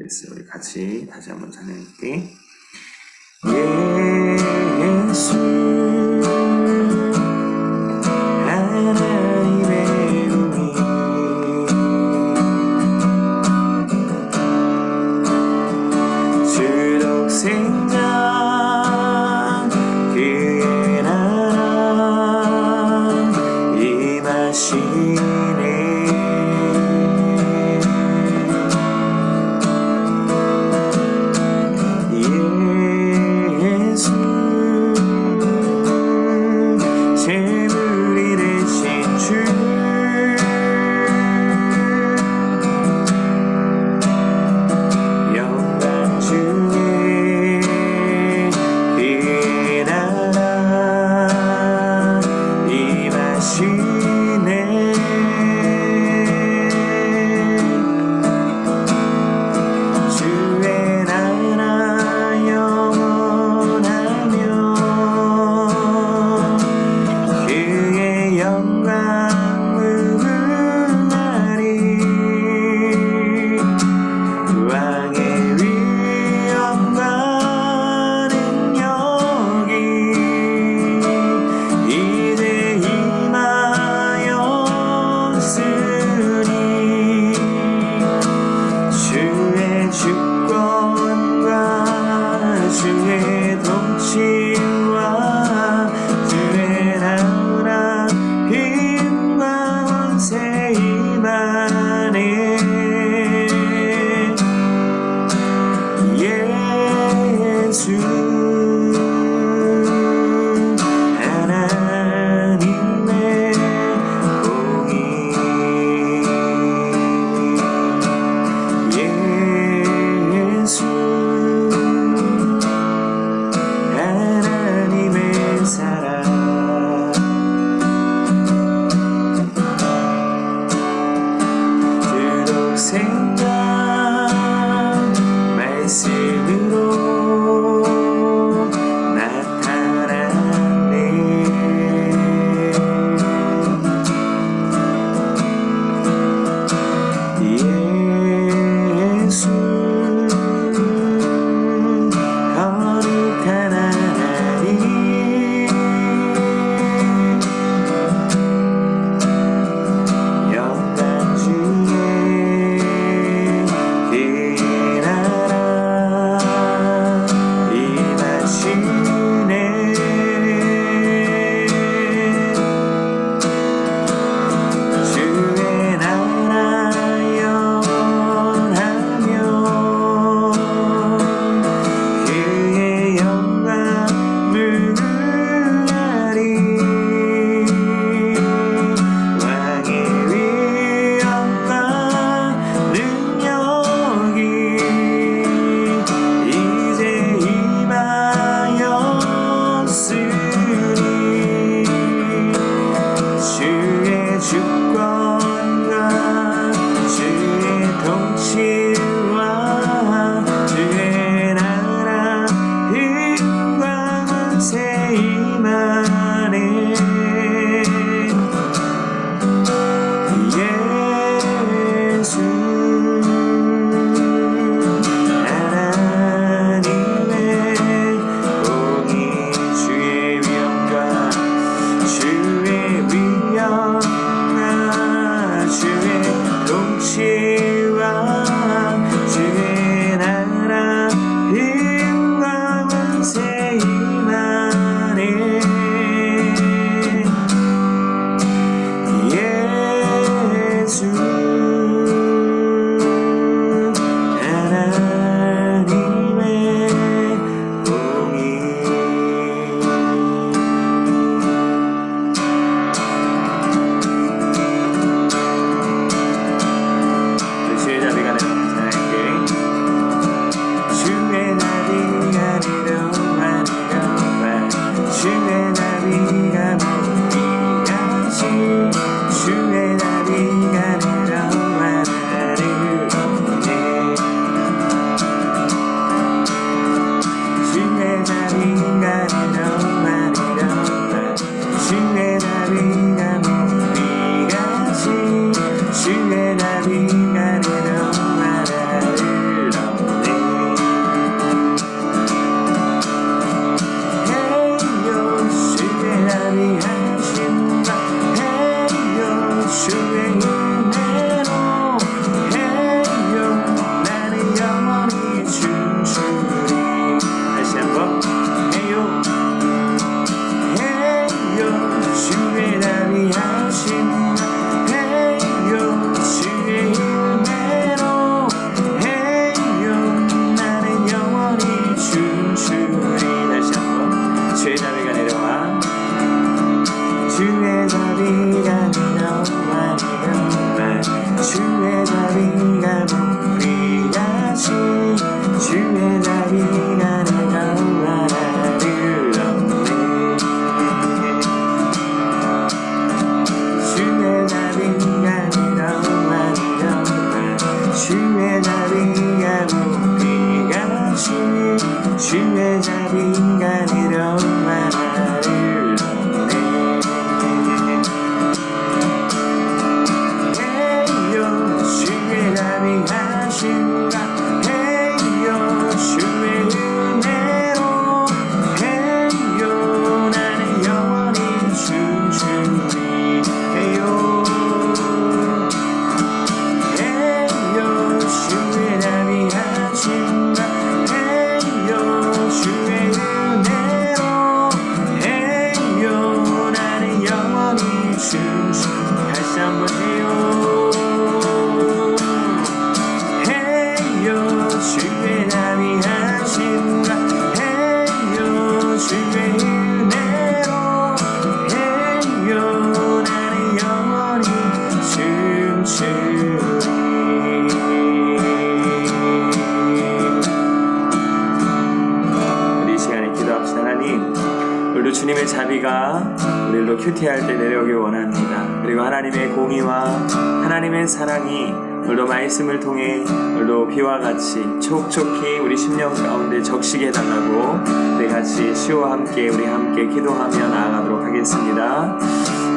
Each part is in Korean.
됐어요. 우리 같이 다시 한번 찬양할게. 예수 하나님의 은혜 주록 생장 그의 나라 임하시네. 영광 주의 주의 자비가 내려 나를 넣네 헤이요 주의 자비하신가 헤이요 주의 은혜로 헤이요 나는 영원히 춤추리 헤이요 헤이요 주의 자비하신가 헤이요 주의 은혜로 헤이요 나는 영원히 춤추리 다시 한번 해요 헤이요 주의 자비하신가 헤이요 주의 은혜로 헤이요 나는 영원히 춤추리 우리 이 시간에 기도합시다. 하나님 오늘도 주님의 자비가 우리로 큐티할 때 내려오길 원합니다. 그리고 하나님의 공의와 하나님의 사랑이 오늘도 말씀을 통해 오늘도 비와 같이 촉촉히 우리 심령 가운데 적시게 해달라고 우리 같이 시호와 함께 우리 함께 기도하며 나아가도록 하겠습니다.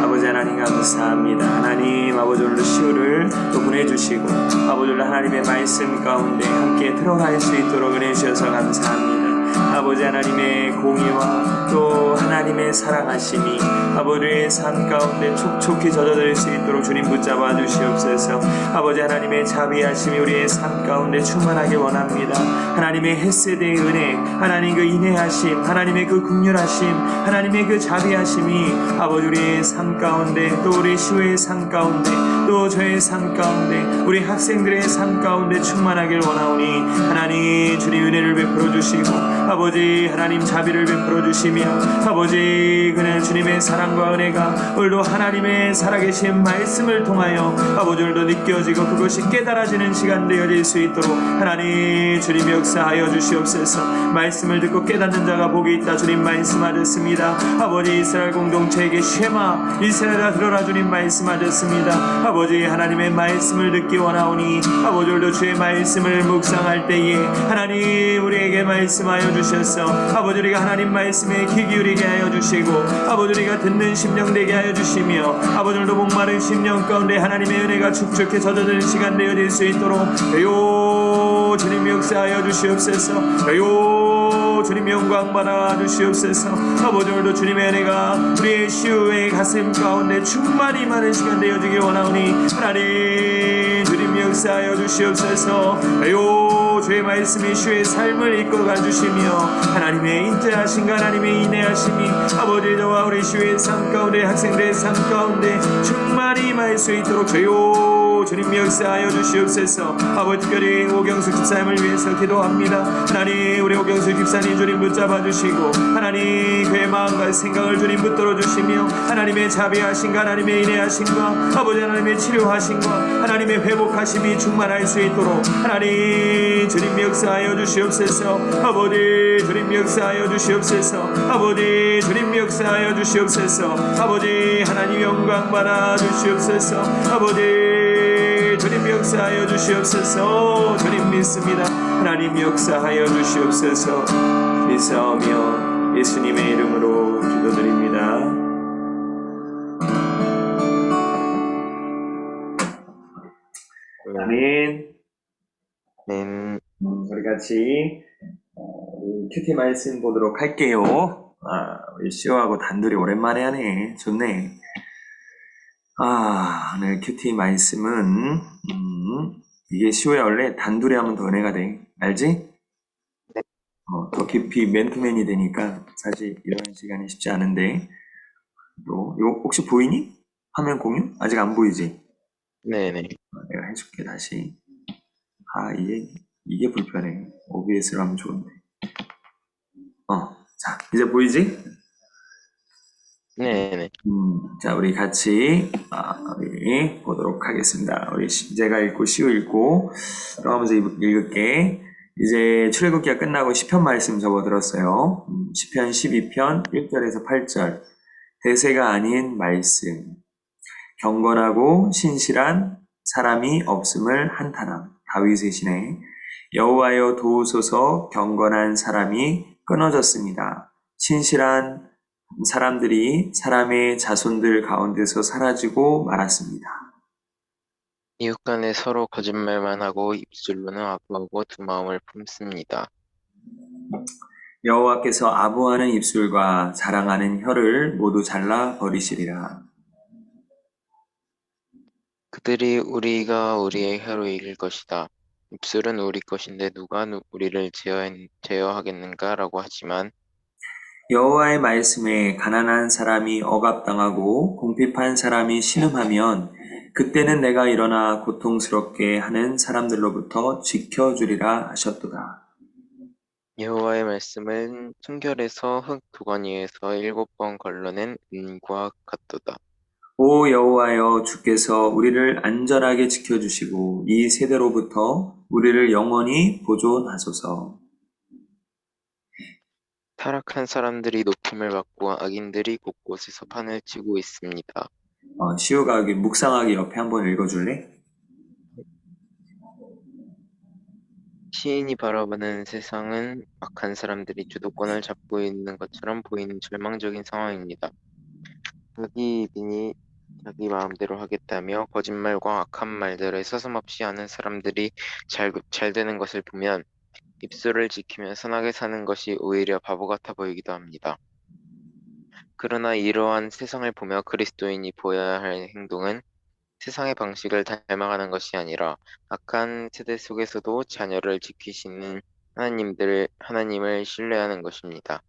아버지 하나님 감사합니다. 하나님 아버지 오늘도 시호를 또 보내주시고 아버지 오늘 하나님의 말씀 가운데 함께 들어갈 수 있도록 은혜 주셔서 감사합니다. 아버지 하나님의 공의와 또 하나님의 사랑하심이 아버지의 삶 가운데 촉촉히 젖어들 수 있도록 주님 붙잡아 주시옵소서. 아버지 하나님의 자비하심이 우리의 삶 가운데 충만하게 원합니다. 하나님의 헤세드의 은혜, 하나님 그 인내하심, 하나님의 그 긍휼하심, 하나님의 그 자비하심이 아버지 우리의 삶 가운데 또 우리 시호의 삶 가운데 또 저의 삶 가운데 우리 학생들의 삶 가운데 충만하길 원하오니 하나님 주님 은혜를 베풀어 주시고 아버지 하나님 자비를 베풀어 주시며 아버지 그는 주님의 사랑과 은혜가 오늘도 하나님의 살아계신 말씀을 통하여 아버지 오늘도 느껴지고 그것이 깨달아지는 시간 되어질 수 있도록 하나님 주님 역사하여 주시옵소서. 말씀을 듣고 깨닫는 자가 복이 있다 주님 말씀하셨습니다. 아버지 이스라엘 공동체에게 쉐마 이스라엘아 들어라 주님 말씀하셨습니다. 아버지 하나님의 말씀을 듣기 원하오니 아버지 오늘도 주의 말씀을 묵상할 때에 하나님 우리에게 말씀하여 주셔서 아버지 우리가 하나님 말씀에 귀 기울이게 하여 주시고 아버지 우리가 듣는 심령 되게 하여 주시며 아버지 오늘도 목마른 심령 가운데 하나님의 은혜가 축축히 젖어드는 시간 되어질 수 있도록 요 주님 역사하여 주시옵소서. 요 주님 영광 받아 주시옵소서. 아버지 오늘도 주님의 은혜가 우리의 시우의 가슴 가운데 충만히 많은 시간 되어지기 원하오니 하나님 주님 역사하여 주시옵소서. 요 주의 말씀이 주의 삶을 이끌어가 주시며 하나님의 인자하신가 하나님의 인내하심이 아버지 저와 우리 주의 삶 가운데 학생들의 삶 가운데 충만히 임할 수 있도록 주여 주님 역사하여 주시옵소서. 아버지 특별히 오경숙 집사님을 위해서 기도합니다. 하나님 우리 오경숙 집사님 주님 붙잡아 주시고 하나님 그의 마음과 생각을 주님 붙들어 주시며 하나님의 자비하신가 하나님의 인내하신가 아버지 하나님의 치료하신가 하나님의 회복하심이 충만할 수 있도록 하나님 주님 역사하여 주시옵소서. 아버지 주님 역사하여 주시옵소서. 아버지 주님 역사하여 주시옵소서. 아버지 하나님 영광 받아 주시옵소서. 아버지 주님 역사하여 주시옵소서. 주님 믿습니다. 하나님 역사하여 주시옵소서. 믿사오며 예수님의 이름으로 기도드립니다. 아멘. 우리 같이 큐티 말씀 보도록 할게요. 우리 시오하고 단둘이 오랜만에 하네. 좋네. 오늘 큐티 말씀은 이게 시오야 원래 단둘이 하면 더 은혜가 돼. 알지? 더 깊이 맨투맨이 되니까 사실 이런 시간이 쉽지 않은데 또 이거 혹시 보이니? 화면 공유? 아직 안 보이지? 네네. 내가 해줄게 다시. 이게 불편해. OBS로 하면 좋은데. 자 이제 보이지? 네네. 자 우리 같이 우리 보도록 하겠습니다. 우리 제가 읽고 시우 읽고 들어가면서 읽을게. 이제 출애굽기가 끝나고 시편 말씀 접어들었어요. 시편 12편 1절에서 8절. 대세가 아닌 말씀. 경건하고 신실한 사람이 없음을 한탄함. 다윗의 시네. 여호와여 도우소서. 경건한 사람이 끊어졌습니다. 신실한 사람들이 사람의 자손들 가운데서 사라지고 말았습니다. 이웃 간에 서로 거짓말만 하고 입술로는 아부하고 두 마음을 품습니다. 여호와께서 아부하는 입술과 자랑하는 혀를 모두 잘라 버리시리라. 그들이 우리가 우리의 혀로 이길 것이다. 입술은 우리 것인데 누가 우리를 제어하겠는가라고 하지만 여호와의 말씀에 가난한 사람이 억압당하고 궁핍한 사람이 신음하면 그때는 내가 일어나 고통스럽게 하는 사람들로부터 지켜주리라 하셨도다. 여호와의 말씀은 순결에서 흙 두건이에서 7번 걸러낸 은과 같도다. 오 여호와여, 주께서 우리를 안전하게 지켜주시고 이 세대로부터 우리를 영원히 보존하소서. 타락한 사람들이 높임을 받고 악인들이 곳곳에서 판을 치고 있습니다. 시우가 여기 묵상하기 옆에 한번 읽어줄래? 시인이 바라보는 세상은 악한 사람들이 주도권을 잡고 있는 것처럼 보이는 절망적인 상황입니다. 자기인이 자기 마음대로 하겠다며 거짓말과 악한 말들을 서슴없이 하는 사람들이 잘 되는 것을 보면 입술을 지키며 선하게 사는 것이 오히려 바보 같아 보이기도 합니다. 그러나 이러한 세상을 보며 그리스도인이 보여야 할 행동은 세상의 방식을 닮아가는 것이 아니라 악한 세대 속에서도 자녀를 지키시는 하나님을 신뢰하는 것입니다.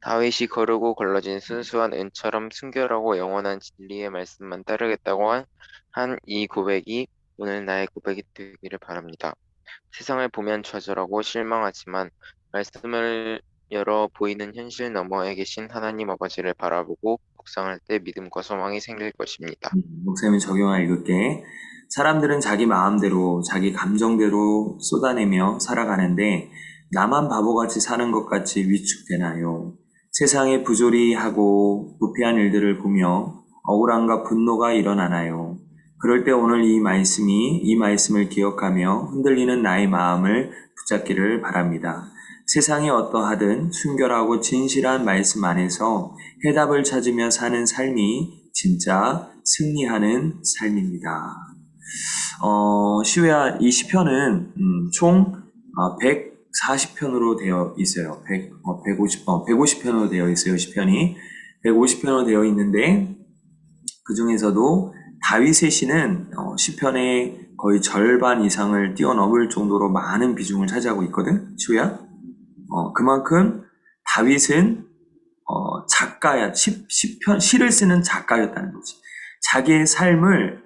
다윗이 거르고 걸러진 순수한 은처럼 순결하고 영원한 진리의 말씀만 따르겠다고 한 이 고백이 오늘 나의 고백이 되기를 바랍니다. 세상을 보면 좌절하고 실망하지만 말씀을 열어 보이는 현실 너머에 계신 하나님 아버지를 바라보고 묵상할 때 믿음과 소망이 생길 것입니다. 목사님이 적용하 읽을게. 사람들은 자기 마음대로, 자기 감정대로 쏟아내며 살아가는데 나만 바보같이 사는 것 같이 위축되나요? 세상에 부조리 하고 부패한 일들을 보며 억울함과 분노가 일어나나요? 그럴 때 오늘 이 말씀을 기억하며 흔들리는 나의 마음을 붙잡기를 바랍니다. 세상이 어떠하든 순결하고 진실한 말씀 안에서 해답을 찾으며 사는 삶이 진짜 승리하는 삶입니다. 시우야, 이 시편은 총 140편으로 되어 있어요. 150편으로 되어 있어요. 시편이 150편으로 되어 있는데 그 중에서도 다윗의 시는 시편의 거의 절반 이상을 뛰어넘을 정도로 많은 비중을 차지하고 있거든, 시우야. 그만큼 다윗은 작가야. 시를 쓰는 작가였다는 거지. 자기의 삶을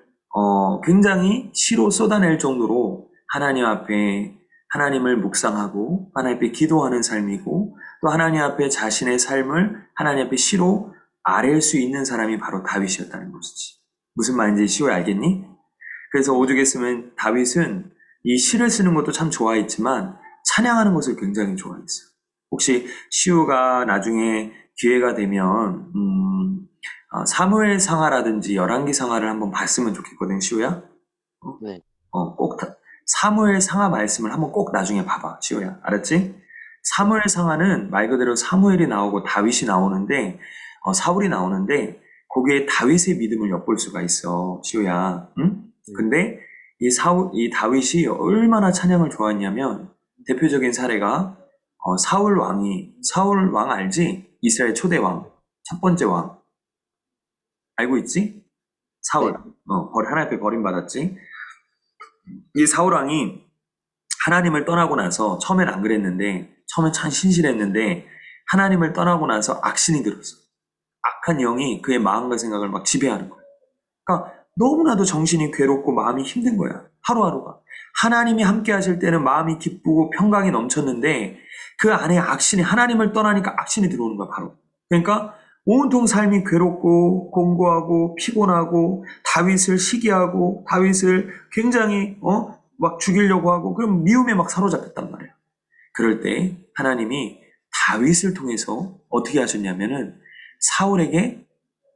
굉장히 시로 쏟아낼 정도로 하나님 앞에 하나님을 묵상하고 하나님 앞에 기도하는 삶이고 또 하나님 앞에 자신의 삶을 하나님 앞에 시로 아뢰일 수 있는 사람이 바로 다윗이었다는 것이지. 무슨 말인지 시우야 알겠니? 그래서 오죽 했으면 다윗은 이 시를 쓰는 것도 참 좋아했지만 찬양하는 것을 굉장히 좋아했어요. 혹시 시우가 나중에 기회가 되면 사무엘 상하라든지 열왕기 상하를 한번 봤으면 좋겠거든, 시우야. 네. 꼭 사무엘 상하 말씀을 한번 꼭 나중에 봐봐, 시우야. 알았지? 사무엘 상하는 말 그대로 사무엘이 나오고 다윗이 나오는데 사울이 나오는데 거기에 다윗의 믿음을 엿볼 수가 있어, 시우야. 응? 근데 이 다윗이 얼마나 찬양을 좋아했냐면 대표적인 사례가 사울 왕 알지? 이스라엘 초대 왕, 첫 번째 왕. 알고 있지? 사울. 네. 하나님 앞에 버림받았지? 이 사울 왕이 하나님을 떠나고 나서 처음엔 안 그랬는데, 처음엔 참 신실했는데, 하나님을 떠나고 나서 악신이 들었어. 악한 영이 그의 마음과 생각을 막 지배하는 거야. 그러니까 너무나도 정신이 괴롭고 마음이 힘든 거야. 하루하루가. 하나님이 함께 하실 때는 마음이 기쁘고 평강이 넘쳤는데 그 안에 악신이 하나님을 떠나니까 악신이 들어오는 거야 바로. 그러니까 온통 삶이 괴롭고 공고하고 피곤하고 다윗을 시기하고 다윗을 굉장히 막 죽이려고 하고 그럼 미움에 막 사로잡혔단 말이야. 그럴 때 하나님이 다윗을 통해서 어떻게 하셨냐면은 사울에게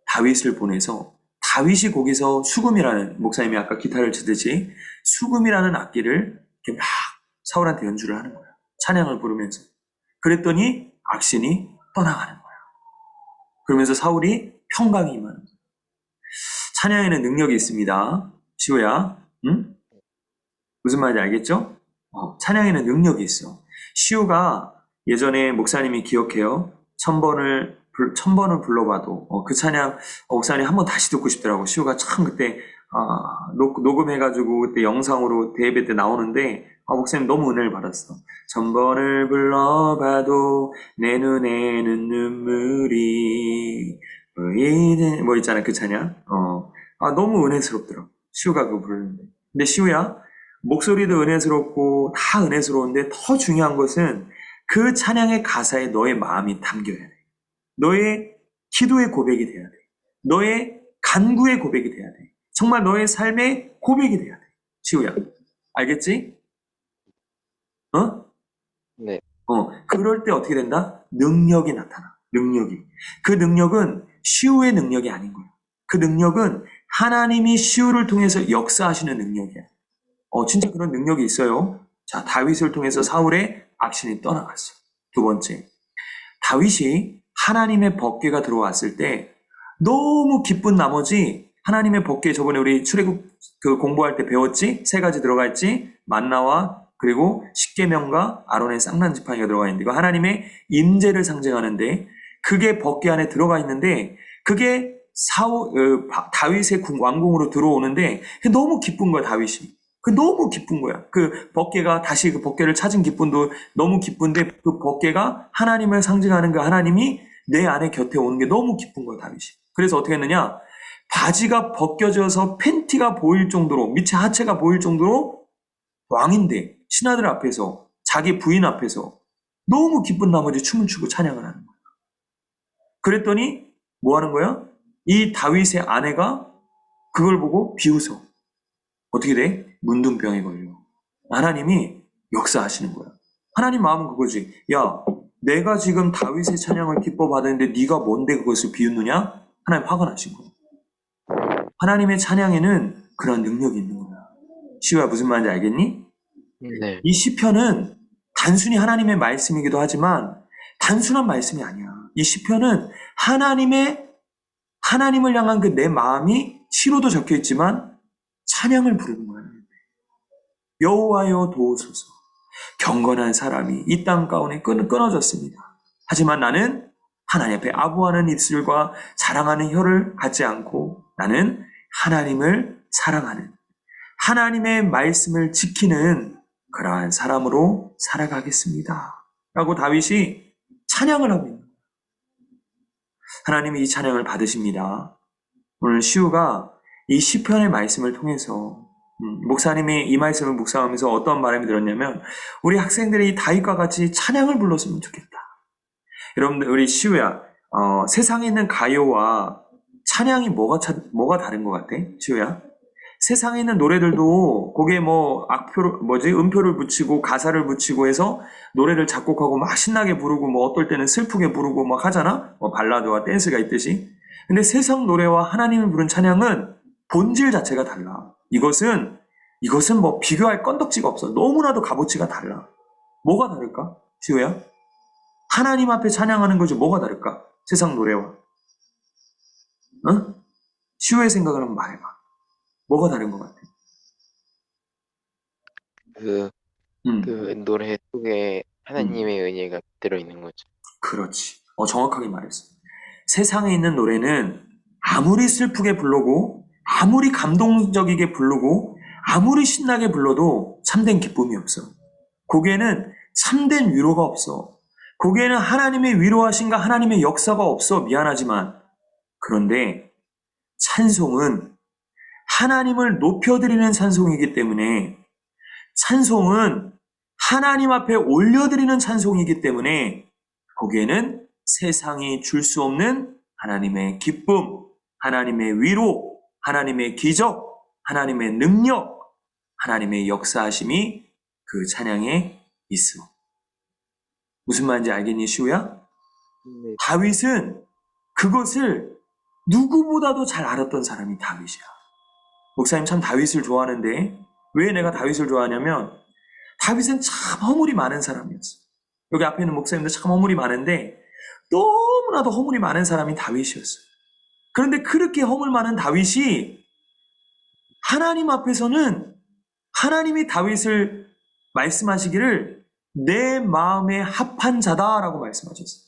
다윗을 보내서 다윗이 거기서 수금이라는 목사님이 아까 기타를 치듯이 수금이라는 악기를 이렇게 막 사울한테 연주를 하는 거야. 찬양을 부르면서. 그랬더니 악신이 떠나가는 거야. 그러면서 사울이 평강이 임하는 거야. 찬양에는 능력이 있습니다. 시호야, 응? 무슨 말인지 알겠죠? 찬양에는 능력이 있어. 시호가 예전에 목사님이 기억해요. 1000번을 불러봐도 그 찬양 목사님 한번 다시 듣고 싶더라고. 시호가 참 그때 녹음해가지고 그때 영상으로 대예배 때 나오는데 목사님 너무 은혜를 받았어. 1000번을 불러봐도 내 눈에는 눈물이 보이는 뭐 있잖아 그 찬양. 너무 은혜스럽더라고. 시호가 그거 부르는데. 근데 시호야 목소리도 은혜스럽고 다 은혜스러운데 더 중요한 것은 그 찬양의 가사에 너의 마음이 담겨야 돼. 너의 기도의 고백이 돼야 돼. 너의 간구의 고백이 돼야 돼. 정말 너의 삶의 고백이 돼야 돼. 시우야. 알겠지? 네. 그럴 때 어떻게 된다? 능력이 나타나. 능력이. 그 능력은 시우의 능력이 아닌 거야. 그 능력은 하나님이 시우를 통해서 역사하시는 능력이야. 진짜 그런 능력이 있어요. 자, 다윗을 통해서 사울의 악신이 떠나갔어. 두 번째. 다윗이 하나님의 법궤가 들어왔을 때 너무 기쁜 나머지 하나님의 법궤 저번에 우리 출애굽 공부할 때 배웠지? 3가지 들어가 있지? 만나와 그리고 십계명과 아론의 쌍난 지팡이가 들어가 있는데 이거 하나님의 임재를 상징하는데 그게 법궤 안에 들어가 있는데 그게 다윗의 왕궁으로 들어오는데 너무 기쁜 거야 다윗이. 너무 기쁜 거야. 그 법궤가 다시 그 법궤를 찾은 기쁨도 너무 기쁜데 그 법궤가 하나님을 상징하는 그 하나님이 내 안에 곁에 오는 게 너무 기쁜 거야 다윗이. 그래서 어떻게 했느냐? 바지가 벗겨져서 팬티가 보일 정도로 밑에 하체가 보일 정도로 왕인데 신하들 앞에서 자기 부인 앞에서 너무 기쁜 나머지 춤을 추고 찬양을 하는 거야. 그랬더니 뭐 하는 거야? 이 다윗의 아내가 그걸 보고 비웃어. 어떻게 돼? 문둥병에 걸려. 하나님이 역사하시는 거야. 하나님 마음은 그거지. 야, 내가 지금 다윗의 찬양을 기뻐 받았는데 네가 뭔데 그것을 비웃느냐? 하나님 화가 나신 거야. 하나님의 찬양에는 그런 능력이 있는 거야. 시우야 무슨 말인지 알겠니? 네. 이 시편은 단순히 하나님의 말씀이기도 하지만 단순한 말씀이 아니야. 이 시편은 하나님을 향한 그 내 마음이 시로도 적혀 있지만 찬양을 부르는 거야. 여호와여 도우소서. 경건한 사람이 이 땅 가운데 끊어졌습니다. 하지만 나는 하나님 앞에 아부하는 입술과 자랑하는 혀를 갖지 않고 나는 하나님을 사랑하는 하나님의 말씀을 지키는 그러한 사람으로 살아가겠습니다. 라고 다윗이 찬양을 하고 있는 거예요. 하나님이 이 찬양을 받으십니다. 오늘 시우가 이 시편의 말씀을 통해서 목사님이 이 말씀을 묵상하면서 어떤 바람이 들었냐면 우리 학생들이 다윗과 같이 찬양을 불렀으면 좋겠다. 여러분들 우리 시우야 세상에 있는 가요와 찬양이 뭐가 다른 것 같아? 시우야? 세상에 있는 노래들도 거기에 음표를 붙이고 가사를 붙이고 해서 노래를 작곡하고 막 신나게 부르고 어떨 때는 슬프게 부르고 막 하잖아? 발라드와 댄스가 있듯이. 근데 세상 노래와 하나님을 부른 찬양은 본질 자체가 달라. 이것은 비교할 건덕지가 없어. 너무나도 값어치가 달라. 뭐가 다를까? 시우야? 하나님 앞에 찬양하는 거지 뭐가 다를까? 세상 노래와. 시우의 생각을 한번 말해봐. 뭐가 다른 것 같아? 그 노래 속에 하나님의 은혜가 들어있는 거죠. 그렇지. 정확하게 말했어. 세상에 있는 노래는 아무리 슬프게 부르고 아무리 감동적이게 부르고 아무리 신나게 불러도 참된 기쁨이 없어. 거기에는 참된 위로가 없어. 거기에는 하나님의 위로하신가 하나님의 역사가 없어. 미안하지만. 그런데 찬송은 하나님을 높여드리는 찬송이기 때문에 찬송은 하나님 앞에 올려드리는 찬송이기 때문에 거기에는 세상이 줄 수 없는 하나님의 기쁨, 하나님의 위로, 하나님의 기적, 하나님의 능력, 하나님의 역사하심이 그 찬양에 있어. 무슨 말인지 알겠니, 시우야? 네. 다윗은 그것을 누구보다도 잘 알았던 사람이 다윗이야. 목사님 참 다윗을 좋아하는데 왜 내가 다윗을 좋아하냐면 다윗은 참 허물이 많은 사람이었어. 여기 앞에 있는 목사님도 참 허물이 많은데 너무나도 허물이 많은 사람이 다윗이었어요. 그런데 그렇게 허물 많은 다윗이 하나님 앞에서는 하나님이 다윗을 말씀하시기를 내 마음에 합한 자다라고 말씀하셨어요.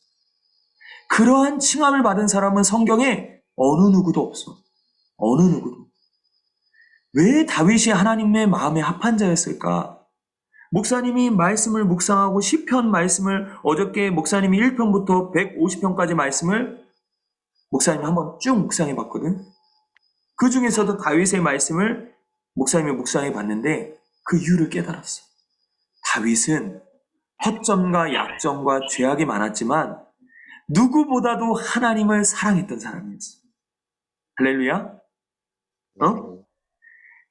그러한 칭함을 받은 사람은 성경에 어느 누구도 없어. 어느 누구도. 왜 다윗이 하나님의 마음에 합한 자였을까? 목사님이 말씀을 묵상하고 시편 말씀을 어저께 목사님이 1편부터 150편까지 말씀을 목사님이 한번 쭉 묵상해 봤거든. 그 중에서도 다윗의 말씀을 목사님이 묵상해 봤는데 그 이유를 깨달았어. 다윗은 허점과 약점과 죄악이 많았지만 누구보다도 하나님을 사랑했던 사람이었어. 할렐루야. 어?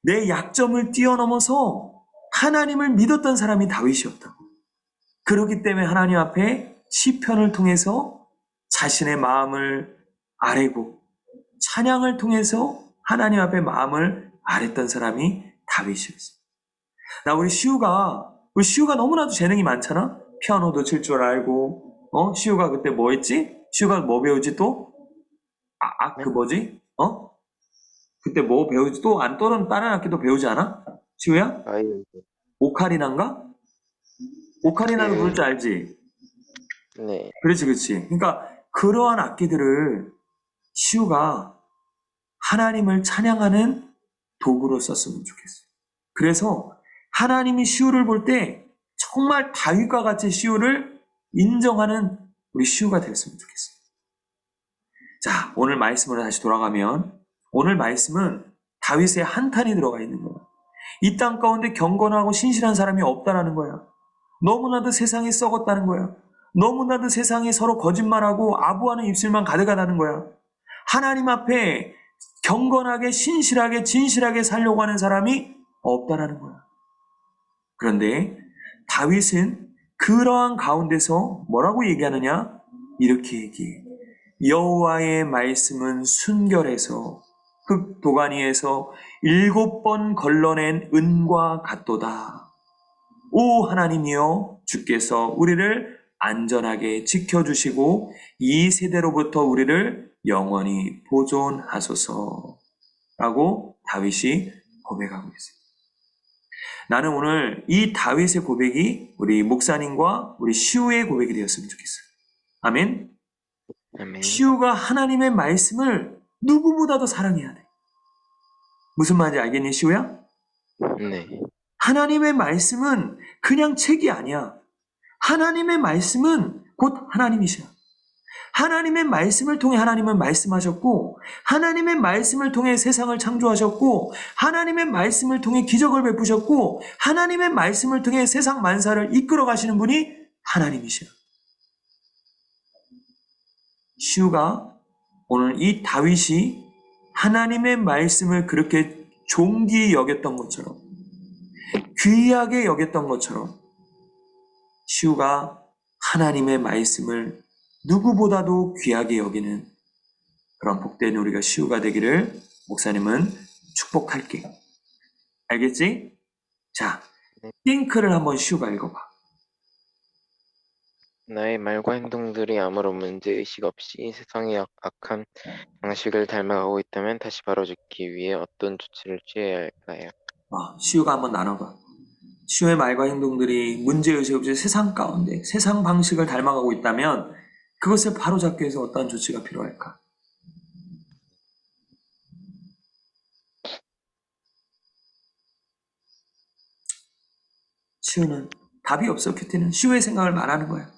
내 약점을 뛰어넘어서 하나님을 믿었던 사람이 다윗이었다고. 그렇기 때문에 하나님 앞에 시편을 통해서 자신의 마음을 아뢰고 찬양을 통해서 하나님 앞에 마음을 아랬던 사람이 다윗이었어. 나 우리 시우가 너무나도 재능이 많잖아. 피아노도 칠 줄 알고, 시우가 그때 뭐 했지? 시우가 뭐 배우지 또? 그 뭐지? 그때 뭐 배우지? 또 안 떠는 다른 악기도 배우지 않아? 시우야? 아유, 오카리나인가? 오카리나도 부를 줄 알지? 네. 그렇지, 그렇지. 그러니까 그러한 악기들을 시우가 하나님을 찬양하는 도구로 썼으면 좋겠어요. 그래서 하나님이 시우를 볼 때 정말 다윗과 같이 시우를 인정하는 우리 시우가 됐으면 좋겠어요. 자, 오늘 말씀으로 다시 돌아가면 오늘 말씀은 다윗의 한탄이 들어가 있는 거야. 이 땅 가운데 경건하고 신실한 사람이 없다라는 거야. 너무나도 세상이 썩었다는 거야. 너무나도 세상이 서로 거짓말하고 아부하는 입술만 가득하다는 거야. 하나님 앞에 경건하게 신실하게 진실하게 살려고 하는 사람이 없다라는 거야. 그런데 다윗은 그러한 가운데서 뭐라고 얘기하느냐? 이렇게 얘기해. 여호와의 말씀은 순결해서 흙 도가니에서 7번 걸러낸 은과 같도다. 오 하나님이여, 주께서 우리를 안전하게 지켜주시고 이 세대로부터 우리를 영원히 보존하소서 라고 다윗이 고백하고 있습니다. 나는 오늘 이 다윗의 고백이 우리 목사님과 우리 시우의 고백이 되었으면 좋겠어요. 아멘. 아멘. 시우가 하나님의 말씀을 누구보다도 사랑해야 돼. 무슨 말인지 알겠니, 시우야? 네. 하나님의 말씀은 그냥 책이 아니야. 하나님의 말씀은 곧 하나님이시야. 하나님의 말씀을 통해 하나님은 말씀하셨고, 하나님의 말씀을 통해 세상을 창조하셨고, 하나님의 말씀을 통해 기적을 베푸셨고, 하나님의 말씀을 통해 세상 만사를 이끌어 가시는 분이 하나님이시야. 시우가 오늘 이 다윗이 하나님의 말씀을 그렇게 존귀히 여겼던 것처럼, 귀하게 여겼던 것처럼 시우가 하나님의 말씀을 누구보다도 귀하게 여기는 그런 복된 우리가 시우가 되기를 목사님은 축복할게. 알겠지? 자, 네. 띵크를 한번 시우가 읽어봐. 나의 말과 행동들이 아무런 문제의식 없이 세상의 악한 방식을 닮아가고 있다면 다시 바로잡기 위해 어떤 조치를 취해야 할까요? 시우가 한번 나눠봐. 시우의 말과 행동들이 문제의식 없이 세상 가운데 세상 방식을 닮아가고 있다면 그것을 바로잡기 위해서 어떤 조치가 필요할까? 시우는 답이 없어. 큐티는 시우의 생각을 말하는 거야.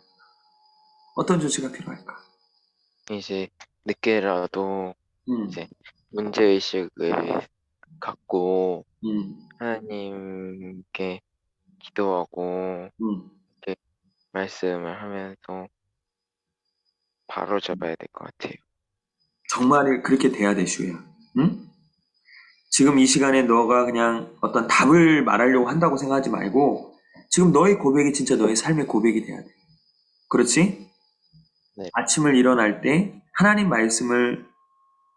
어떤 조치가 필요할까? 이제 늦게라도 음, 이제 문제의식을 갖고 음, 하나님께 기도하고 음. 이렇게 말씀을 하면서 바로잡아야 될 것 같아요. 정말 그렇게 돼야 돼, 시우야. 응? 지금 이 시간에 너가 그냥 어떤 답을 말하려고 한다고 생각하지 말고 지금 너의 고백이 진짜 너의 삶의 고백이 돼야 돼. 그렇지? 네. 아침을 일어날 때 하나님 말씀을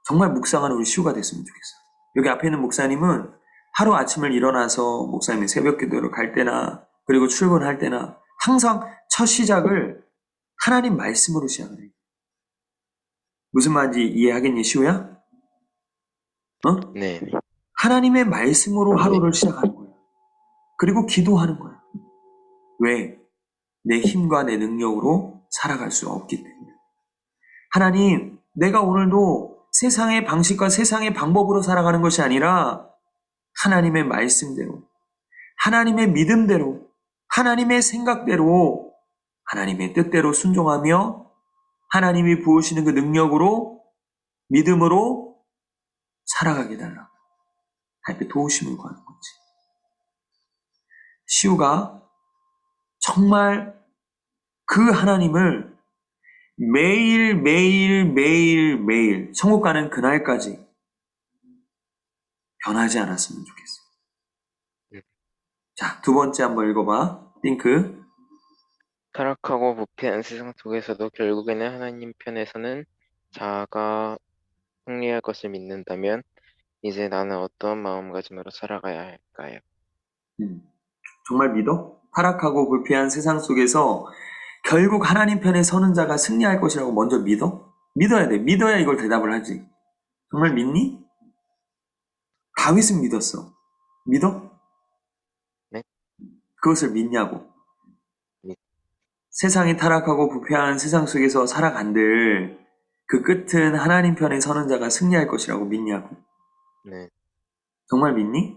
정말 묵상하는 우리 시우가 됐으면 좋겠어. 여기 앞에 있는 목사님은 하루 아침을 일어나서 목사님이 새벽 기도를 갈 때나 그리고 출근할 때나 항상 첫 시작을 하나님 말씀으로 시작을 해. 무슨 말인지 이해하겠니, 시우야? 어? 네, 하나님의 말씀으로 네, 하루를 시작하는 거야. 그리고 기도하는 거야. 왜? 내 힘과 내 능력으로 살아갈 수 없기 때문에. 하나님, 내가 오늘도 세상의 방식과 세상의 방법으로 살아가는 것이 아니라 하나님의 말씀대로, 하나님의 믿음대로, 하나님의 생각대로, 하나님의 뜻대로 순종하며 하나님이 부으시는 그 능력으로, 믿음으로 살아가게 달라. 하나님께 도우심을 구하는 거지. 시우가 정말 그 하나님을 매일, 매일, 매일, 매일 천국 가는 그날까지 변하지 않았으면 좋겠어. 네. 자, 두 번째 한번 읽어봐. 띵크. 타락하고 부패한 세상 속에서도 결국에는 하나님 편에서는 자아가 승리할 것을 믿는다면 이제 나는 어떤 마음가짐으로 살아가야 할까요? 음, 정말 믿어? 타락하고 불패한 세상 속에서 결국 하나님 편에 서는 자가 승리할 것이라고 먼저 믿어? 믿어야 돼. 믿어야 이걸 대답을 하지. 정말 믿니? 다윗은 믿었어. 믿어? 네? 그것을 믿냐고. 네, 세상이 타락하고 부패한 세상 속에서 살아간들 그 끝은 하나님 편에 서는 자가 승리할 것이라고 믿냐고. 네, 정말 믿니?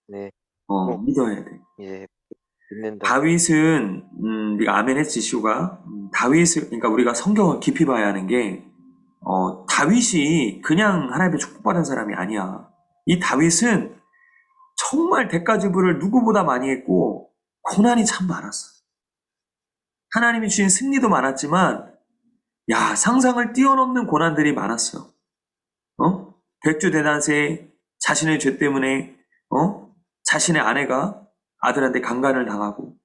네, 꼭 믿어야 돼. 이제 믿는다고. 다윗은 네가 아멘 했지 시우가. 다윗을 그러니까 우리가 성경을 깊이 봐야 하는 게 다윗이 그냥 하나님의 축복받은 사람이 아니야. 이 다윗은 정말 대가 지불을 누구보다 많이 했고 고난이 참 많았어. 하나님이 주신 승리도 많았지만 야 상상을 뛰어넘는 고난들이 많았어. 백주대낮에 자신의 죄 때문에 자신의 아내가 아들한테 강간을 당하고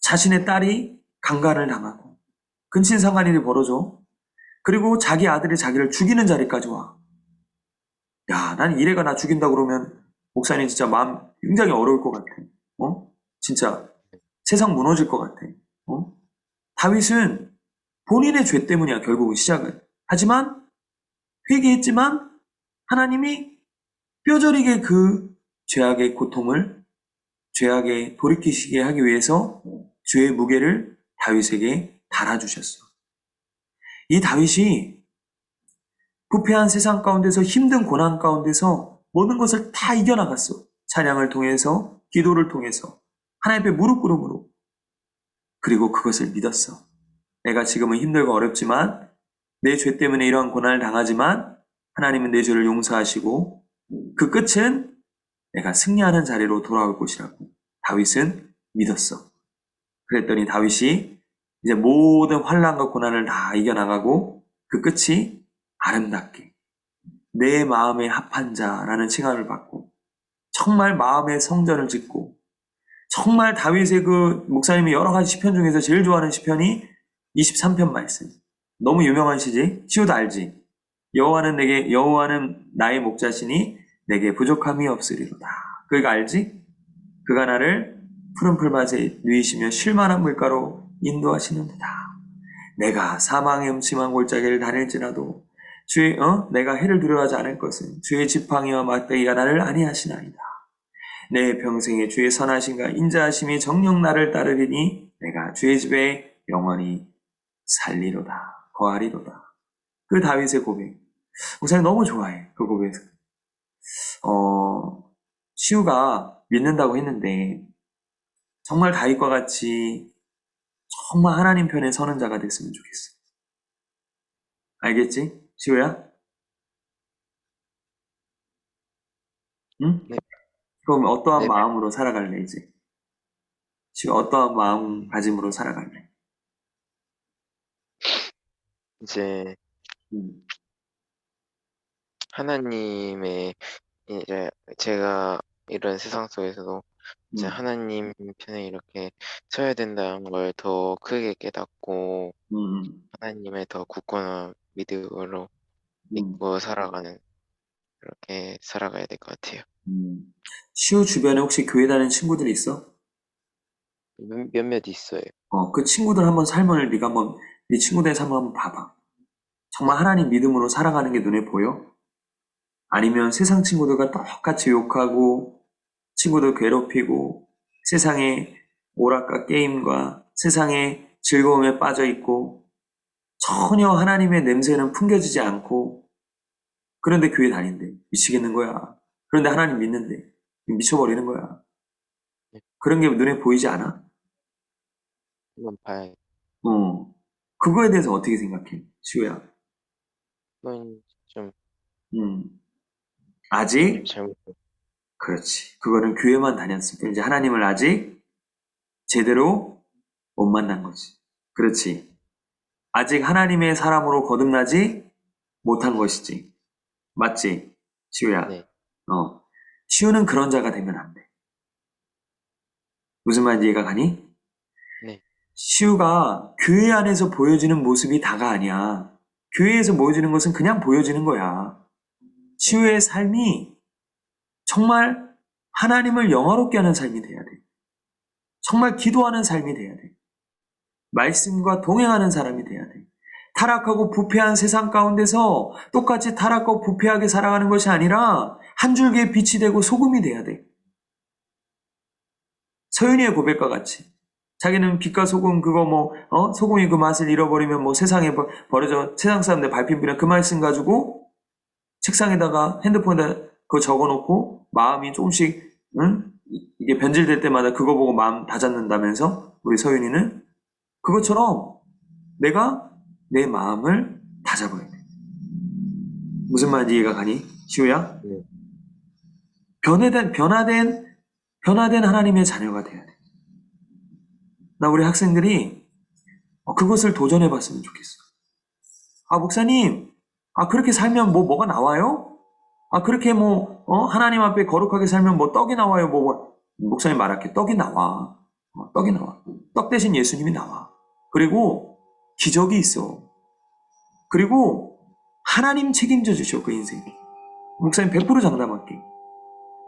자신의 딸이 강간을 당하고 근친상간 일이 벌어져. 그리고 자기 아들이 자기를 죽이는 자리까지 와. 야, 난 이래가 나 죽인다 그러면 목사님 진짜 마음 굉장히 어려울 것 같아. 진짜 세상 무너질 것 같아. 어? 다윗은 본인의 죄 때문이야 결국은 시작은. 하지만 회개했지만 하나님이 뼈저리게 그 죄악의 고통을 죄악에 돌이키시게 하기 위해서 죄의 무게를 다윗에게 달아주셨어. 이 다윗이 부패한 세상 가운데서 힘든 고난 가운데서 모든 것을 다 이겨나갔어. 찬양을 통해서, 기도를 통해서, 하나님 앞에 무릎 꿇음으로. 그리고 그것을 믿었어. 내가 지금은 힘들고 어렵지만 내 죄 때문에 이러한 고난을 당하지만 하나님은 내 죄를 용서하시고 그 끝은 내가 승리하는 자리로 돌아올 것이라고 다윗은 믿었어. 그랬더니 다윗이 이제 모든 환난과 고난을 다 이겨나가고 그 끝이 아름답게 내 마음에 합한 자라는 칭함을 받고 정말 마음의 성전을 짓고 정말 다윗의 그 목사님이 여러 가지 시편 중에서 제일 좋아하는 시편이 23편 말씀. 너무 유명한 시지? 시우도 알지? 여호와는 나의 목자시니 내게 부족함이 없으리로다. 그가 알지? 그가 나를 푸른 풀밭에 누이시며 쉴만한 물가로 인도하시는도다. 내가 사망의 음침한 골짜기를 다닐지라도 내가 해를 두려워하지 않을 것은 주의 지팡이와 막대기가 나를 안위하시나이다. 내 평생에 주의 선하심과 인자하심이 정녕 나를 따르리니 내가 주의 집에 영원히 살리로다. 거하리로다. 그 다윗의 고백. 목사님 너무 좋아해. 그 고백. 시우가 믿는다고 했는데 정말 다윗과 같이 정말 하나님 편에 서는 자가 됐으면 좋겠어. 알겠지? 시우야? 응? 네, 그럼 어떠한 네, 마음으로 살아갈래, 이제? 시우 어떠한 마음가짐으로 살아갈래? 이제 음, 하나님의 이제 제가 이런 세상 속에서도 이제 음, 하나님 편에 이렇게 서야 된다는 걸 더 크게 깨닫고 음, 하나님의 더 굳건한 믿음으로 음, 믿고 살아가는 그렇게 살아가야 될 것 같아요. 시우 주변에 혹시 교회 다니는 친구들이 있어? 몇몇 있어요. 그 친구들 한번 삶을 네가 한번 네 친구들의 삶을 한번 봐봐. 정말 네, 하나님 믿음으로 살아가는 게 눈에 보여? 아니면 세상 친구들과 똑같이 욕하고 친구들 괴롭히고 세상의 오락과 게임과 세상의 즐거움에 빠져 있고 전혀 하나님의 냄새는 풍겨지지 않고 그런데 교회 다닌대. 미치겠는 거야. 그런데 하나님 믿는데 미쳐버리는 거야. 네, 그런 게 눈에 보이지 않아? 한번 봐야. 어. 그거에 대해서 어떻게 생각해? 시우야. 그건 좀, 음. 그건 좀 아직? 잘못. 그렇지. 그거는 교회만 다녔을 뿐 이제 하나님을 아직 제대로 못 만난 거지. 그렇지. 아직 하나님의 사람으로 거듭나지 못한 것이지. 맞지? 시우야. 네, 시우는 그런 자가 되면 안 돼. 무슨 말인지 이해가 가니? 네, 시우가 교회 안에서 보여지는 모습이 다가 아니야. 교회에서 보여지는 것은 그냥 보여지는 거야. 네, 시우의 삶이 정말 하나님을 영화롭게 하는 삶이 돼야 돼. 정말 기도하는 삶이 돼야 돼. 말씀과 동행하는 사람이 돼야 돼. 타락하고 부패한 세상 가운데서 똑같이 타락하고 부패하게 살아가는 것이 아니라 한 줄기의 빛이 되고 소금이 돼야 돼. 서윤이의 고백과 같이. 자기는 빛과 소금 그거 소금이 그 맛을 잃어버리면 세상에 버려져 세상 사람들 밟힌 불이야 그 말씀 가지고 책상에다가 핸드폰에다 그거 적어놓고 마음이 조금씩 응? 이게 변질될 때마다 그거 보고 마음 다잡는다면서 우리 서윤이는 네, 그것처럼 내가 내 마음을 다잡아야 돼. 무슨 말인지 이해가 가니? 시우야? 네, 변화된 하나님의 자녀가 돼야 돼. 나 우리 학생들이 그것을 도전해 봤으면 좋겠어. 아, 목사님, 그렇게 살면 뭐가 나와요? 그렇게 하나님 앞에 거룩하게 살면 떡이 나와요? 목사님 말할게. 떡이 나와. 떡이 나와. 떡 대신 예수님이 나와. 그리고 기적이 있어. 그리고 하나님 책임져 주셔, 그 인생. 목사님 100% 장담할게.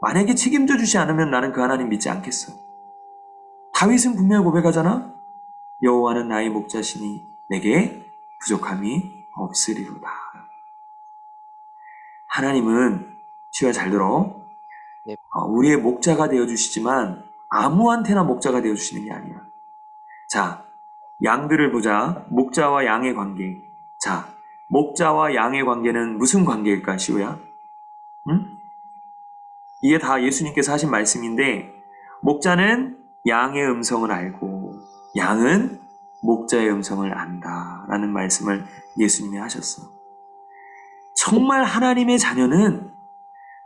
만약에 책임져 주지 않으면 나는 그 하나님 믿지 않겠어. 다윗은 분명히 고백하잖아. 여호와는 나의 목자시니 내게 부족함이 없으리로다. 하나님은 시와 잘 들어. 네, 우리의 목자가 되어 주시지만 아무한테나 목자가 되어 주시는 게 아니야. 자, 양들을 보자. 목자와 양의 관계. 자, 목자와 양의 관계는 무슨 관계일까, 시우야? 응? 이게 다 예수님께서 하신 말씀인데 목자는 양의 음성을 알고 양은 목자의 음성을 안다라는 말씀을 예수님이 하셨어. 정말 하나님의 자녀는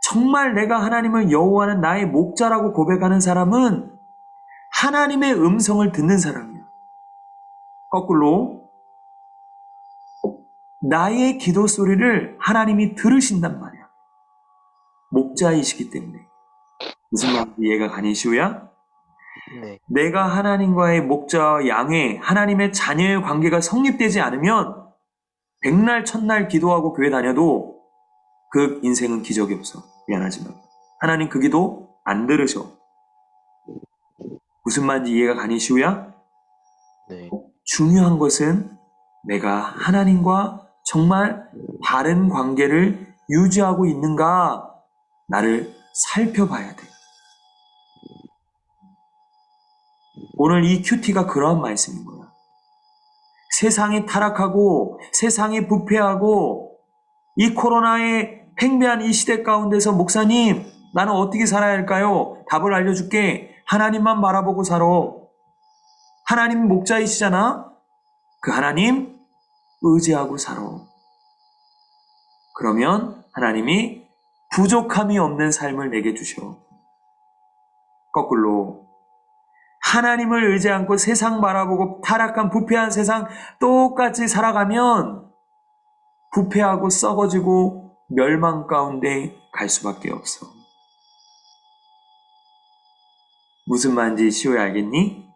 정말 내가 하나님을 여호와는 나의 목자라고 고백하는 사람은 하나님의 음성을 듣는 사람이야. 거꾸로 나의 기도 소리를 하나님이 들으신단 말이야. 목자이시기 때문에. 무슨 말인지 이해가 가니 시우야? 네, 내가 하나님과의 목자와 양의 하나님의 자녀의 관계가 성립되지 않으면 백날 첫날 기도하고 교회 다녀도 그 인생은 기적이 없어. 미안하지만 하나님 그 기도 안 들으셔. 무슨 말인지 이해가 가니 시우야? 네, 중요한 것은 내가 하나님과 정말 바른 관계를 유지하고 있는가 나를 살펴봐야 돼. 오늘 이 큐티가 그러한 말씀인 거야. 세상이 타락하고 세상이 부패하고 이 코로나의 팽배한 이 시대 가운데서 목사님 나는 어떻게 살아야 할까요? 답을 알려줄게. 하나님만 바라보고 살아. 하나님 목자이시잖아. 그 하나님 의지하고 살아. 그러면 하나님이 부족함이 없는 삶을 내게 주셔. 거꾸로 하나님을 의지 않고 세상 바라보고 타락한 부패한 세상 똑같이 살아가면 부패하고 썩어지고 멸망 가운데 갈 수밖에 없어. 무슨 말인지 시우야 알겠니?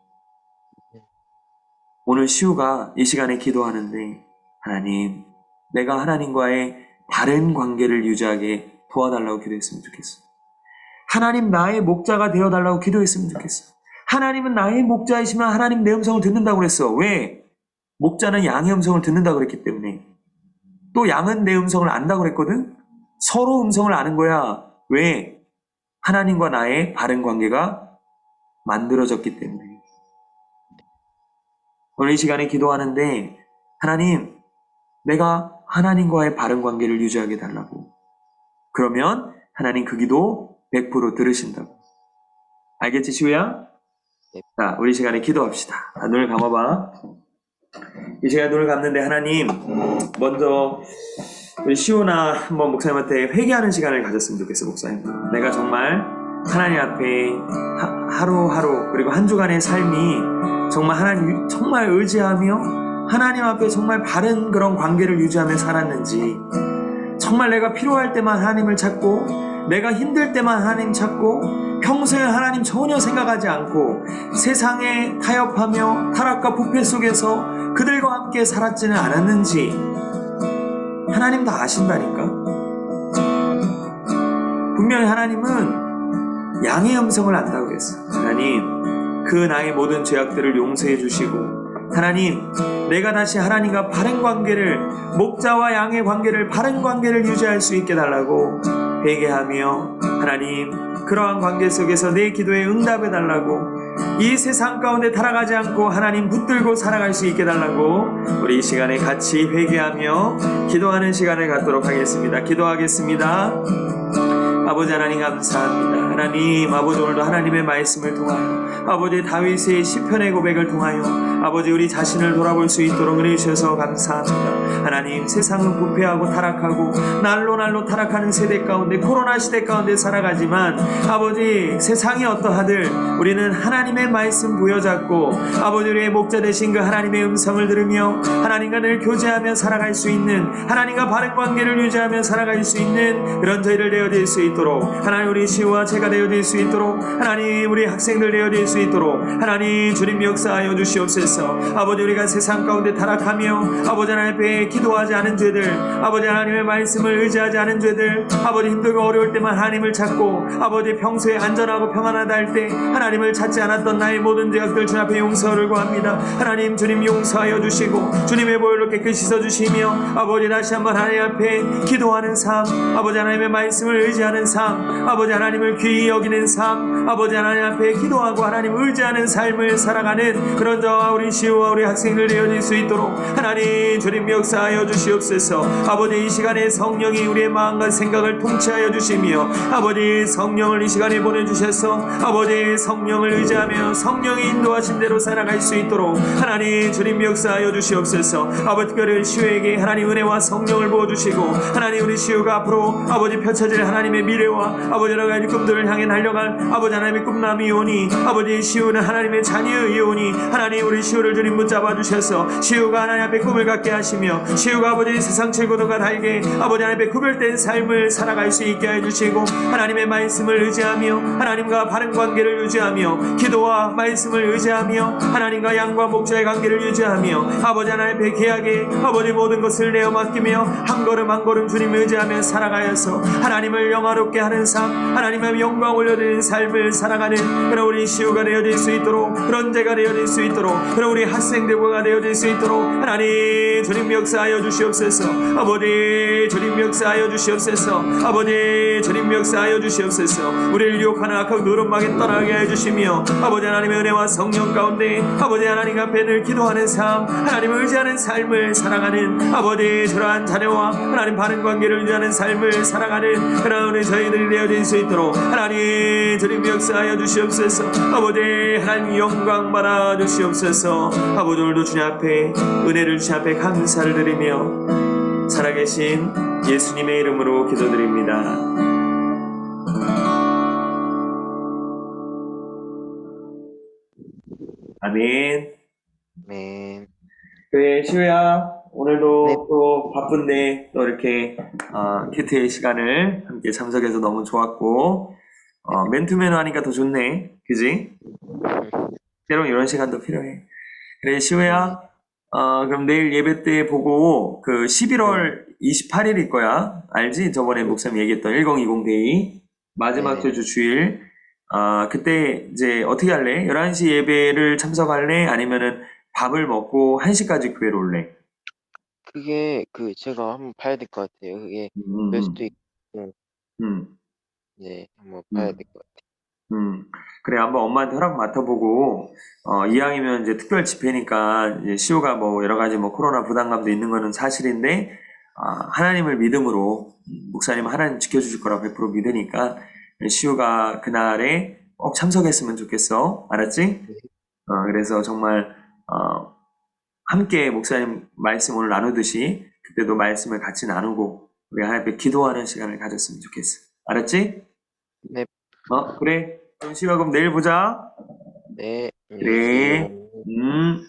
오늘 시우가 이 시간에 기도하는데 하나님, 내가 하나님과의 바른 관계를 유지하게 도와달라고 기도했으면 좋겠어. 하나님 나의 목자가 되어달라고 기도했으면 좋겠어. 하나님은 나의 목자이시면 하나님 내 음성을 듣는다고 그랬어. 왜? 목자는 양의 음성을 듣는다고 그랬기 때문에. 또 양은 내 음성을 안다고 그랬거든? 서로 음성을 아는 거야. 왜? 하나님과 나의 바른 관계가 만들어졌기 때문에. 오늘 이 시간에 기도하는데 하나님, 내가 하나님과의 바른 관계를 유지하게 달라고. 그러면 하나님 그 기도 100% 들으신다고. 알겠지, 시우야? 네. 자, 우리 시간에 기도합시다. 눈을 감아봐. 이 시간에 눈을 감는데 하나님, 먼저 우리 시우나 한번 목사님한테 회개하는 시간을 가졌으면 좋겠어, 목사님. 내가 정말 하나님 앞에 하루하루 그리고 한 주간의 삶이 정말 하나님 정말 의지하며 하나님 앞에 정말 바른 그런 관계를 유지하며 살았는지, 정말 내가 필요할 때만 하나님을 찾고 내가 힘들 때만 하나님 찾고 평소에 하나님 전혀 생각하지 않고 세상에 타협하며 타락과 부패 속에서 그들과 함께 살았지는 않았는지 하나님 다 아신다니까. 분명히 하나님은 양의 음성을 안다고 그랬어. 하나님, 그 나의 모든 죄악들을 용서해 주시고 하나님, 내가 다시 하나님과 바른 관계를, 목자와 양의 관계를, 바른 관계를 유지할 수 있게 달라고 회개하며 하나님, 그러한 관계 속에서 내 기도에 응답해 달라고, 이 세상 가운데 타락하지 않고 하나님 붙들고 살아갈 수 있게 달라고 우리 이 시간에 같이 회개하며 기도하는 시간을 갖도록 하겠습니다. 기도하겠습니다. 아버지 하나님 감사합니다. 하나님, 아버지 오늘도 하나님의 말씀을 통하여 아버지 다윗의 시편의 고백을 통하여 아버지 우리 자신을 돌아볼 수 있도록 은혜 주셔서 감사합니다. 하나님, 세상은 부패하고 타락하고 날로 타락하는 세대 가운데, 코로나 시대 가운데 살아가지만 아버지 세상이 어떠하들 우리는 하나님의 말씀 부여잡고 아버지 우리의 목자 되신 그 하나님의 음성을 들으며 하나님과 늘 교제하며 살아갈 수 있는, 하나님과 바른 관계를 유지하며 살아갈 수 있는 그런 저희를 되어질 수 있도록, 하나님 우리 시우와 제가 되어질 수 있도록, 하나님 우리 학생들 되어질 수 있도록 하나님 주님 역사하여 주시옵소서. 아버지 우리가 세상 가운데 타락하며 아버지 하나님 앞에 기도하지 않은 죄들, 아버지 하나님의 말씀을 의지하지 않은 죄들, 아버지 힘들고 어려울 때만 하나님을 찾고 아버지 평소에 안전하고 평안하다 할 때 하나님을 찾지 않았던 나의 모든 죄악들 주님 앞에 용서를 구합니다. 하나님 주님 용서하여 주시고 주님의 보혈로 깨끗이 씻어주시며 아버지 다시 한번 하나님 앞에 기도하는 삶, 아버지 하나님의 말씀을 의지하는 삶, 아버지 하나님을 귀히 여기는 삶, 아버지 하나님 앞에 기도하고 하나님을 의지하는 삶을 살아가는 그런 저와 우리 시우와 우리 학생들 되어질 수 있도록 하나님 주님 역사하여 주시옵소서. 아버지 이 시간에 성령이 우리의 마음과 생각을 통치하여 주시며 아버지 성령을 이 시간에 보내주셔서 아버지 성령을 의지하며 성령이 인도하신 대로 살아갈 수 있도록 하나님 주님 역사하여 주시옵소서. 아버지 특별히 시우에게 하나님 은혜와 성령을 부어주시고 하나님 우리 시우가 앞으로 아버지 펼쳐질 하나님의 미래와 아버지 여러 가지 꿈들을 향해 달려갈 아버지 하나님의 꿈남이 오니 아버지 시우는 하나님의 자녀이 오니 하나님 우리 시우를 주님 붙잡아 주셔서 시우가 하나님 앞에 꿈을 갖게 하시며 시우가 아버지 세상 칠고도가 달게 아버지 하나님 앞에 구별된 삶을 살아갈 수 있게 해주시고 하나님의 말씀을 의지하며 하나님과 바른 관계를 유지하며 기도와 말씀을 의지하며 하나님과 양과 목자의 관계를 유지하며 아버지 하나님 앞에 귀하게 아버지 모든 것을 내어 맡기며 한 걸음 한 걸음 주님 의지하며 살아가여서 하나님을 영화롭게 하는 삶, 하나님의 영광 올려드리는 삶을 살아가는 그런 우리 시우가 되어질 수 있도록, 그런 제가 되어질 수 있도록, 그런 우리 학생들과 되어질 수 있도록 하나님 주님 역사하여 주시옵소서. 아버지 주님 역사하여 주시옵소서. 아버지 주님 역사하여 주시옵소서. 우리를 유혹하는 악한 누름막에 떠나게 해주시며 아버지 하나님의 은혜와 성령 가운데 아버지 하나님 앞에 늘 기도하는 삶, 하나님을 의지하는 삶을 살아가는 아버지 저러한 자녀와 하나님 바른 관계를 유지하는 삶을 살아가는 그런 우리 저희들이 되어질 수 있도록 하나님 주님 역사하여 주시옵소서. 아버지 하나님 영광 받아 주시옵소서. 아버지 오늘도 주님 앞에 은혜를 주님 앞에 감사를 드리며 살아계신 예수님의 이름으로 기도드립니다. 아멘. 네. 그래, 시우야, 오늘도 네. 또 바쁜데 또 이렇게 큐티의 시간을 함께 참석해서 너무 좋았고 맨투맨 하니까 더 좋네, 그지? 때론 이런 시간도 필요해. 그래, 시우야, 그럼 내일 예배 때 보고 그 11월 28일일 거야. 알지? 저번에 목사님 얘기했던 1020 데이. 마지막 네네. 주주 주일. 그때 이제 어떻게 할래? 11시 예배를 참석할래? 아니면은 밥을 먹고 1시까지 교회로 올래? 그게 제가 한번 봐야 될 것 같아요. 그게 음, 될 음, 수도 있고, 음, 네, 한번 봐야 음, 될 것 같아요. 음. 그래, 한번 엄마한테 허락 맡아보고, 이왕이면 이제 특별 집회니까, 이제 시우가 뭐 여러 가지 뭐 코로나 부담감도 있는 거는 사실인데, 하나님을 믿음으로, 목사님 하나님 지켜주실 거라고 100% 믿으니까, 시우가 그날에 꼭 참석했으면 좋겠어. 알았지? 네, 그래서 정말, 함께 목사님 말씀 오늘 나누듯이, 그때도 말씀을 같이 나누고, 우리 하나님께 기도하는 시간을 가졌으면 좋겠어. 알았지? 네, 그래. 그럼 시우가 그럼 내일 보자. 네, 안녕히 계세요. 그래. 음.